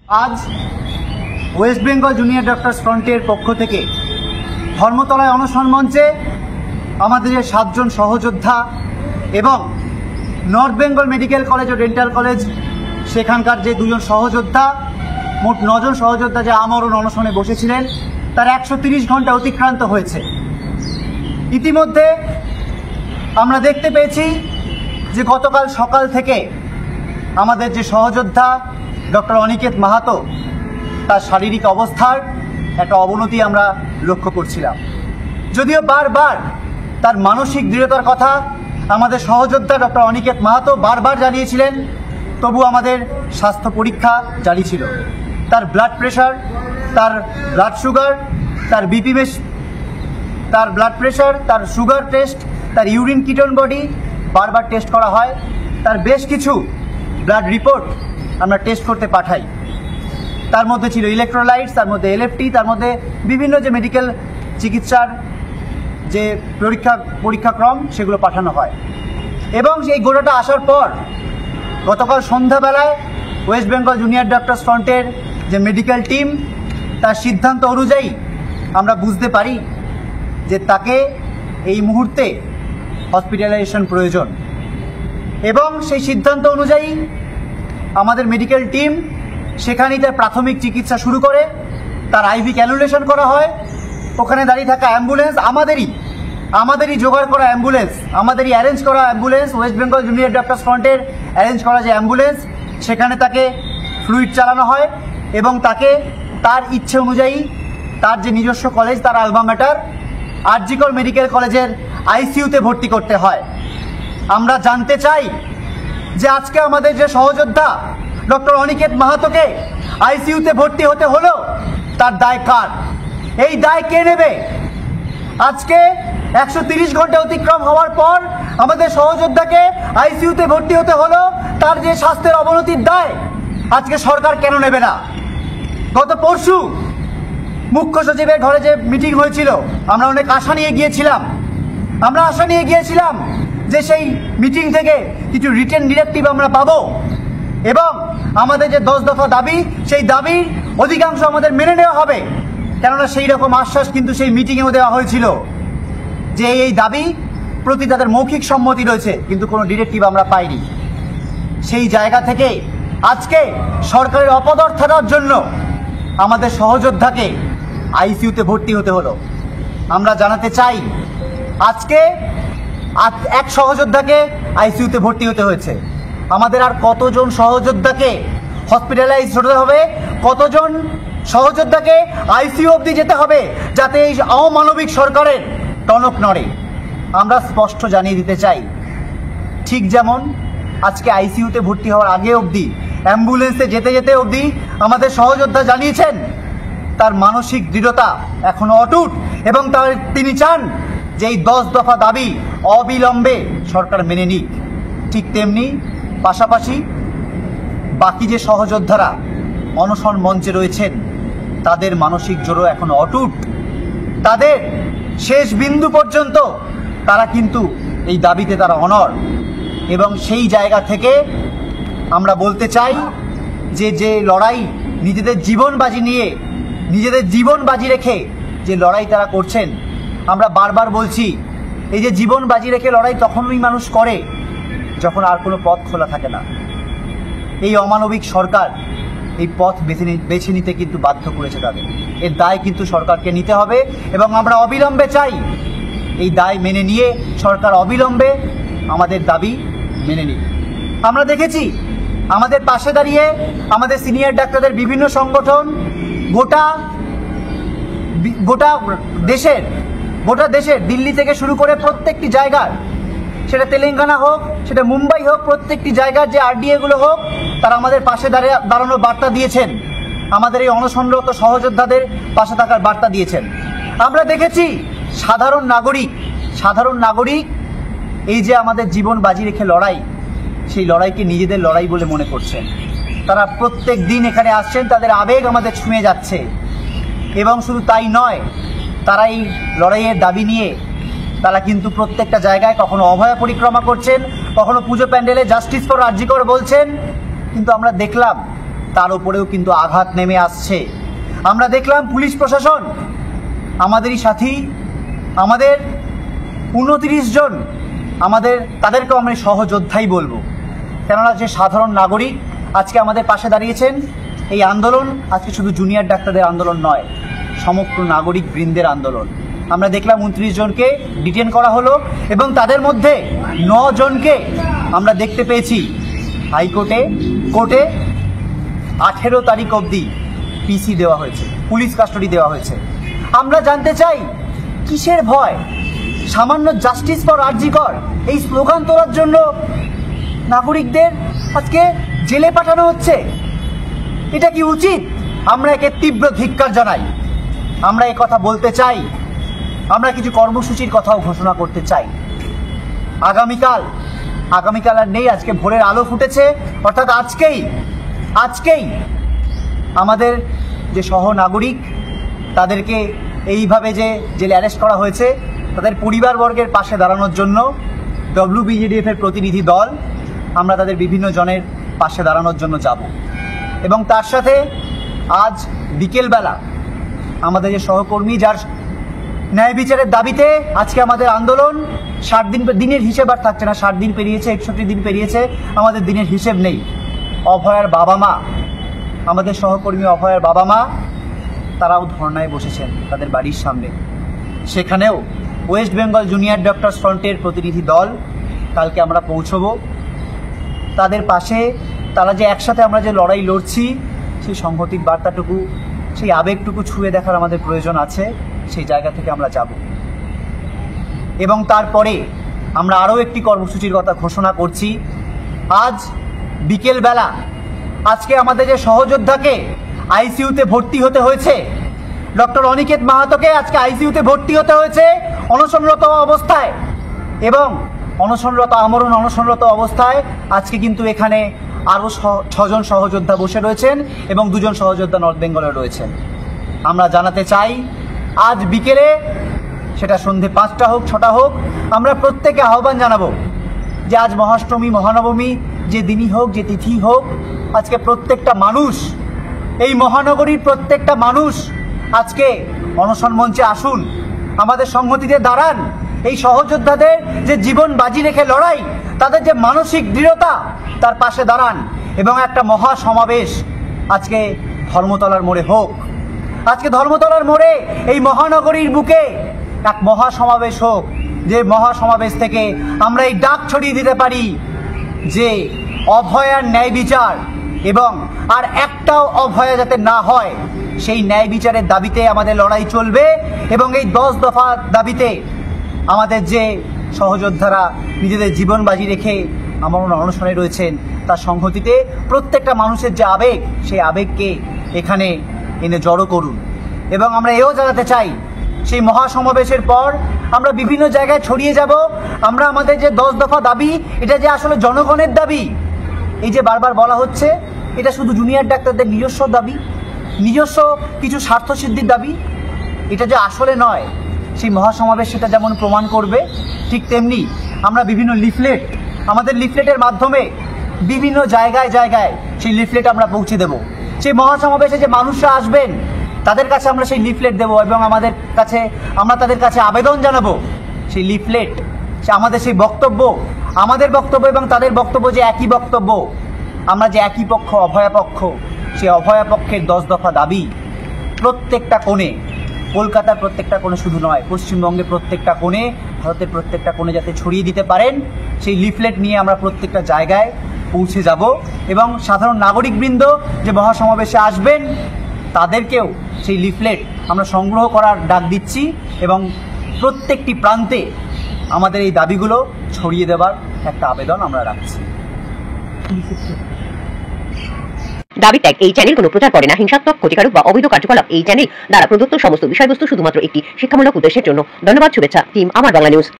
আজ West Bengal junior doctors ফ্রন্টের পক্ষ থেকে ধর্মতলায় অনশন মঞ্চে আমাদের যে 7 জন সহযোদ্ধা এবং নর্থ বেঙ্গল মেডিকেল কলেজ ও ডেন্টাল কলেজ সেখানকার যে 2 জন সহযোদ্ধা, মোট 9 জন সহযোদ্ধা যে আমরণ অনশনে বসেছিলেন, তার 130 ঘন্টা অতিক্রান্ত হয়েছে। ইতিমধ্যে আমরা দেখতে পেয়েছি যে গতকাল সকাল থেকে আমাদের যে সহযোদ্ধা ডক্টর অনিকেত মাহাতো, তার শারীরিক অবস্থার একটা অবনতি আমরা লক্ষ্য করছিলাম। যদিও বারবার তার মানসিক দৃঢ়তার কথা আমাদের সহযোদ্ধা ডক্টর অনিকেত মাহাতো বারবার জানিয়েছিলেন, তবু আমাদের স্বাস্থ্য পরীক্ষা জারি ছিল। তার ব্লাড প্রেশার, তার ব্লাড সুগার, তার বিপি, তার ব্লাড প্রেশার, তার সুগার টেস্ট, তার ইউরিন কিটোন বডি বারবার টেস্ট করা হয়। তার বেশ কিছু ব্লাড রিপোর্ট আমরা টেস্ট করতে পাঠাই। তার মধ্যে ছিল ইলেকট্রোলাইটস, তার মধ্যে এলএফটি, তার মধ্যে বিভিন্ন যে মেডিকেল চিকিৎসার যে পরীক্ষাক্রম সেগুলো পাঠানো হয়। এবং সেই গোটাটা আসার পর গতকাল সন্ধ্যাবেলায় ওয়েস্ট বেঙ্গল জুনিয়র ডক্টরস ফ্রন্টের যে মেডিকেল টিম, তার সিদ্ধান্ত অনুযায়ী আমরা বুঝতে পারি যে তাকে এই মুহূর্তে হসপিটালাইজেশন প্রয়োজন। এবং সেই সিদ্ধান্ত অনুযায়ী আমাদের মেডিকেল টিম সেখানেই তার প্রাথমিক চিকিৎসা শুরু করে। তার আইভি ক্যানুলেশন করা হয়। ওখানে দাঁড়িয়ে থাকা অ্যাম্বুলেন্স আমাদেরই জোগাড় করা অ্যাম্বুলেন্স, আমাদেরই অ্যারেঞ্জ করা ambulance, West Bengal junior doctors ফ্রন্টের অ্যারেঞ্জ করা যে অ্যাম্বুলেন্স, সেখানে তাকে ফ্লুইড চালানো হয় এবং তাকে তার ইচ্ছে অনুযায়ী তার যে নিজস্ব কলেজ, তার আলমা ম্যাটার আরজিকর মেডিকেল কলেজের আইসিইউতে ভর্তি করতে হয়। আমরা জানতে চাই যে আজকে আমাদের যে সহযোদ্ধা ডক্টর অনিকেত মাহাতোকে আইসিইউতে ভর্তি হতে হলো, তার দায় কার? এই দায় কে নেবে? আজকে 130 ঘন্টা অতিক্রম হওয়ার পর আমাদের সহযোদ্ধাকে আইসিইউতে ভর্তি হতে হলো, তার যে স্বাস্থ্যের অবনতির দায় আজকে সরকার কেন নেবে না? গত পরশু মুখ্য সচিবের ঘরে যে মিটিং হয়েছিল, আমরা অনেক আশা নিয়ে গিয়েছিলাম যে সেই মিটিং থেকে কিছু রিটেন ডিরেক্টিভ আমরা পাবো এবং আমাদের যে 10 দফা দাবি, সেই দাবির অধিকাংশ আমাদের মেনে নেওয়া হবে। কেননা সেই রকম আশ্বাস কিন্তু সেই মিটিংয়েও দেওয়া হয়েছিল যে এই দাবি প্রতি তাদের মৌখিক সম্মতি রয়েছে, কিন্তু কোনো ডিরেক্টিভ আমরা পাইনি। সেই জায়গা থেকে আজকে সরকারের অপদার্থতার জন্য আমাদের সহযোদ্ধাকে আইসিইউতে ভর্তি হতে হলো। আমরা জানাতে চাই আজকে এক সহযোদ্ধাকে আইসিইউতে ভর্তি হতে হয়েছে। আমাদের আর কতজন সহযোদ্ধাকে হসপিটালাইজ হতে হবে, কতজন সহযোদ্ধাকে আইসিইউ অবধি যেতে হবে যাতে এই অমানবিক সরকারের টনক নড়ে? আমরা স্পষ্ট জানিয়ে দিতে চাই, ঠিক যেমন আজকে আইসিইউতে ভর্তি হওয়ার আগে অবধি, অ্যাম্বুলেন্সে যেতে যেতে অবধি আমাদের সহযোদ্ধা জানিয়েছেন তার মানসিক দৃঢ়তা এখনো অটুট এবং তিনি চান যে এই 10 দফা দাবি অবিলম্বে সরকার মেনে নিক। ঠিক তেমনি পাশাপাশি বাকি যে সহযোদ্ধারা অনশন মঞ্চে রয়েছেন, তাদের মানসিক জোরও এখনো অটুট। তাদের শেষ বিন্দু পর্যন্ত তারা কিন্তু এই দাবিতে তারা অনড়। এবং সেই জায়গা থেকে আমরা বলতে চাই যে লড়াই নিজেদের জীবন বাজি রেখে যে লড়াই তারা করছেন, আমরা বারবার বলছি এই যে জীবন বাজি রেখে লড়াই তখনই মানুষ করে যখন আর কোনো পথ খোলা থাকে না। এই অমানবিক সরকার এই পথ বেছে নিতে কিন্তু বাধ্য করেছে তাদের। এর দায় কিন্তু সরকারকে নিতে হবে এবং আমরা অবিলম্বে চাই এই দায় মেনে নিয়ে সরকার অবিলম্বে আমাদের দাবি মেনে নিক। আমরা দেখেছি আমাদের পাশে দাঁড়িয়ে আমাদের সিনিয়র ডাক্তারদের বিভিন্ন সংগঠন গোটা দেশের দিল্লি থেকে শুরু করে প্রত্যেকটি জায়গার, সেটা তেলেঙ্গানা হোক, সেটা মুম্বাই হোক, প্রত্যেকটি জায়গার যে আরডিএগুলো হোক, তারা আমাদের পাশে দাঁড়ানোর বার্তা দিয়েছেন, আমাদের এই অনশনরত সহযোদ্ধাদের পাশে থাকার বার্তা দিয়েছেন। আমরা দেখেছি সাধারণ নাগরিক এই যে আমাদের জীবন বাজি রেখে লড়াই, সেই লড়াইকে নিজেদের লড়াই বলে মনে করছেন। তারা প্রত্যেক দিন এখানে আসছেন, তাদের আবেগ আমাদের ছুঁয়ে যাচ্ছে। এবং শুধু তাই নয়, তারা এই লড়াইয়ের দাবি নিয়ে তারা কিন্তু প্রত্যেকটা জায়গায় কখনো অভয়া পরিক্রমা করছেন, কখনো পুজো প্যান্ডেলে জাস্টিস ফর আরজিকর বলছেন। কিন্তু আমরা দেখলাম তার উপরেও কিন্তু আঘাত নেমে আসছে। আমরা দেখলাম পুলিশ প্রশাসন আমাদেরই সাথী, আমাদের 29 জন, তাদেরকেও আমরা সহযোদ্ধাই বলবো, কেননা যে সাধারণ নাগরিক আজকে আমাদের পাশে দাঁড়িয়েছেন। এই আন্দোলন আজকে শুধু জুনিয়র ডাক্তারদের আন্দোলন নয়, সমগ্র নাগরিক বৃন্দের আন্দোলন। আমরা দেখলাম 29 জনকে ডিটেন করা হলো এবং তাদের মধ্যে 9 জনকে আমরা দেখতে পেয়েছি কোর্টে 18 তারিখ অবধি পিসি দেওয়া হয়েছে, পুলিশ কাস্টডি দেওয়া হয়েছে। আমরা জানতে চাই কিসের ভয়? সামান্য জাস্টিস ফর আরজি কর এই স্লোগান তোলার জন্য নাগরিকদের আজকে জেলে পাঠানো হচ্ছে। এটা কি উচিত? আমরা একে তীব্র ধিক্কার জানাই। আমরা এই কথা বলতে চাই, আমরা কিছু কর্মসূচির কথাও ঘোষণা করতে চাই। আগামীকাল আর নেই, আজকে ভোরের আলো ফুটেছে, অর্থাৎ আজকেই আমাদের যে সহনাগরিক তাদেরকে এইভাবে যে জেলে অ্যারেস্ট করা হয়েছে তাদের পরিবারবর্গের পাশে দাঁড়ানোর জন্য WBJDF এর প্রতিনিধি দল আমরা তাদের বিভিন্ন জনের পাশে দাঁড়ানোর জন্য যাব। এবং তার সাথে আজ বিকেলবেলা আমাদের যে সহকর্মী, যার ন্যায় বিচারের দাবিতে আজকে আমাদের আন্দোলন, 60 দিনের হিসেব আর থাকছে না, 60 দিন পেরিয়েছে, 61 দিন পেরিয়েছে, আমাদের দিনের হিসেব নেই। অভয়ার বাবা মা, আমাদের সহকর্মী অভয়ার বাবা মা, তারাও ধর্নায় বসেছেন তাদের বাড়ির সামনে। সেখানেও ওয়েস্ট বেঙ্গল জুনিয়র ডক্টরস ফ্রন্টের প্রতিনিধি দল কালকে আমরা পৌঁছবো তাদের পাশে। তারা যে একসাথে আমরা যে লড়াই লড়ছি, সেই সংহতির বার্তাটুকু, সেই আবেগটুকু ছুঁয়ে দেখার আমাদের প্রয়োজন আছে। সেই জায়গা থেকে আমরা যাব এবং তারপরে আমরা আরও একটি কর্মসূচির কথা ঘোষণা করছি। আজ বিকেলবেলা আজকে আমাদের যে সহযোদ্ধাকে আইসিইউতে ভর্তি হতে হয়েছে, ডক্টর অনিকেত মাহাতোকে আজকে আইসিইউতে ভর্তি হতে হয়েছে অনশনরত অবস্থায়, এবং আমরণ অনশনরত অবস্থায় আজকে কিন্তু এখানে আরও 6 জন সহযোদ্ধা বসে রয়েছেন এবং 2 জন সহযোদ্ধা নর্থ বেঙ্গলে রয়েছেন। আমরা জানাতে চাই আজ বিকেলে, সেটা সন্ধে 5টা হোক 6টা হোক, আমরা প্রত্যেকে আহ্বান জানাবো যে আজ মহাষ্টমী মহানবমী যে দিনই হোক, যে তিথি হোক, আজকে প্রত্যেকটা মানুষ, এই মহানগরীর প্রত্যেকটা মানুষ আজকে অনশন মঞ্চে আসুন, আমাদের সংহতিতে দাঁড়ান। এই সহযোদ্ধাদের যে জীবন বাজি রেখে লড়াই, তাদের যে মানসিক দৃঢ়তা, তার পাশে দাঁড়ান এবং একটা মহা সমাবেশ আজকে ধর্মতলার মোড়ে হোক। আজকে ধর্মতলার মোড়ে এই মহানগরীর বুকে এক মহা সমাবেশ হোক, যে মহা সমাবেশ থেকে আমরা এই ডাক ছড়িয়ে দিতে পারি যে অভয়ার ন্যায় বিচার, এবং আর একটাও অভয়া যাতে না হয়, সেই ন্যায় বিচারের দাবিতে আমাদের লড়াই চলবে। এবং এই 10 দফা দাবিতে আমাদের যে সহযোদ্ধারা নিজেদের জীবন বাজি রেখে আমার অনশনে রয়েছেন, তার সংহতিতে প্রত্যেকটা মানুষের যে আবেগ, সেই আবেগকে এখানে এনে জড়ো করুন। এবং আমরা এও জানাতে চাই, সেই মহাসমাবেশের পর আমরা বিভিন্ন জায়গায় ছড়িয়ে যাব। আমরা আমাদের যে 10 দফা দাবি, এটা যে আসলে জনগণের দাবি, এই যে বারবার বলা হচ্ছে, এটা শুধু জুনিয়র ডাক্তারদের নিজস্ব দাবি, নিজস্ব কিছু স্বার্থসিদ্ধির দাবি, এটা যে আসলে নয়, সেই মহাসমাবেশ সেটা যেমন প্রমাণ করবে, ঠিক তেমনি আমরা বিভিন্ন লিফলেট, আমাদের লিফলেটের মাধ্যমে বিভিন্ন জায়গায় সেই লিফলেট আমরা পৌঁছে দেব। সেই মহাসমাবেশে যে মানুষরা আসবেন তাদের কাছে আমরা সেই লিফলেট দেব এবং আমরা তাদের কাছে আবেদন জানাবো, সেই লিফলেট, আমাদের সেই বক্তব্য, আমাদের বক্তব্য এবং তাদের বক্তব্য যে একই বক্তব্য, আমরা যে একই পক্ষ, অভয়া পক্ষ, সেই অভয়া পক্ষের 10 দফা দাবি প্রত্যেকটা কোণে, কলকাতার প্রত্যেকটা কোণে শুধু নয়, পশ্চিমবঙ্গের প্রত্যেকটা কোণে, ভারতের প্রত্যেকটা কোণে যাতে ছড়িয়ে দিতে পারেন, সেই লিফলেট নিয়ে আমরা প্রত্যেকটা জায়গায় পৌঁছে যাব। এবং সাধারণ নাগরিকবৃন্দ যে মহাসমাবেশে আসবেন তাদেরকেও সেই লিফলেট আমরা সংগ্রহ করার ডাক দিচ্ছি এবং প্রত্যেকটি প্রান্তে আমাদের এই দাবিগুলো ছড়িয়ে দেবার একটা আবেদন আমরা রাখছি। দাবি ত্যাগ এই চ্যানেল কোনো প্রচার করে না, হিংসাত্মক, ক্ষতিকারক বা অবৈধ কার্যকলাপ এই চ্যানেল দ্বারা প্রদত্ত সমস্ত বিষয়বস্তু শুধুমাত্র একটি শিক্ষামূলক উদ্দেশ্যের জন্য। ধন্যবাদ। শুভেচ্ছা টিম আমার বাংলা নিউজ।